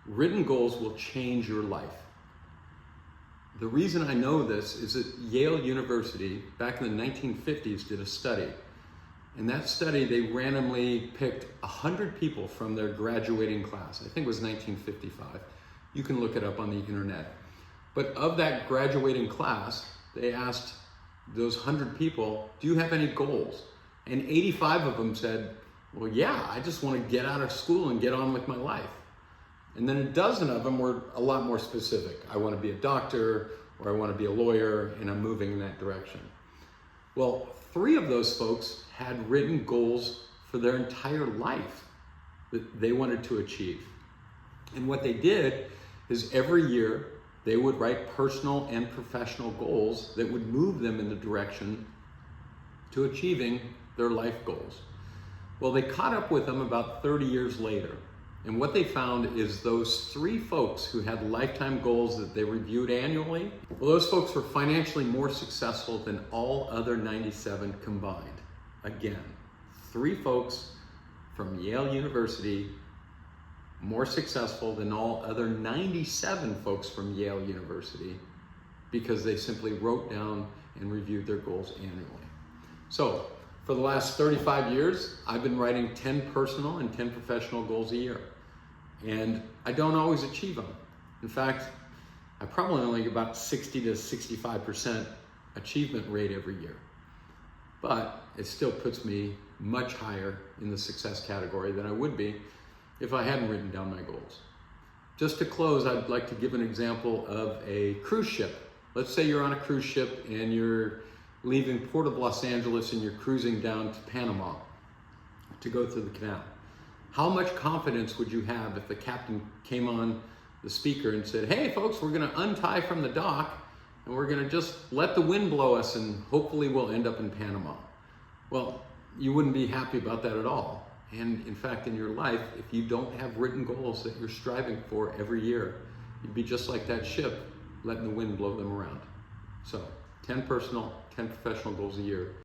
Written goals will change your life. The reason I know this is that Yale University, back in the 1950s, did a study. In that study, they randomly picked 100 people from their graduating class. I think it was 1955. You can look it up on the internet. But of that graduating class, they asked those 100 people, do you have any goals? And 85 of them said, well, yeah, I just want to get out of school and get on with my life. And then a dozen of them were a lot more specific. I want to be a doctor, or I want to be a lawyer, and I'm moving in that direction. Well, 3 of those folks had written goals for their entire life that they wanted to achieve. And what they did is every year they would write personal and professional goals that would move them in the direction to achieving their life goals. Well, they caught up with them about 30 years later. And what they found is those 3 folks who had lifetime goals that they reviewed annually, well, those folks were financially more successful than all other 97 combined. Again, 3 folks from Yale University more successful than all other 97 folks from Yale University because they simply wrote down and reviewed their goals annually. So for the last 35 years, I've been writing 10 personal and 10 professional goals a year. And I don't always achieve them. In fact, I probably only get about 60 to 65% achievement rate every year. But it still puts me much higher in the success category than I would be if I hadn't written down my goals. Just to close, I'd like to give an example of a cruise ship. Let's say you're on a cruise ship and you're leaving Port of Los Angeles and you're cruising down to Panama to go through the canal. How much confidence would you have if the captain came on the speaker and said, hey folks, we're gonna untie from the dock and we're gonna just let the wind blow us and hopefully we'll end up in Panama? Well, you wouldn't be happy about that at all. And in fact, in your life, if you don't have written goals that you're striving for every year, you'd be just like that ship, letting the wind blow them around. So 10 personal, 10 professional goals a year.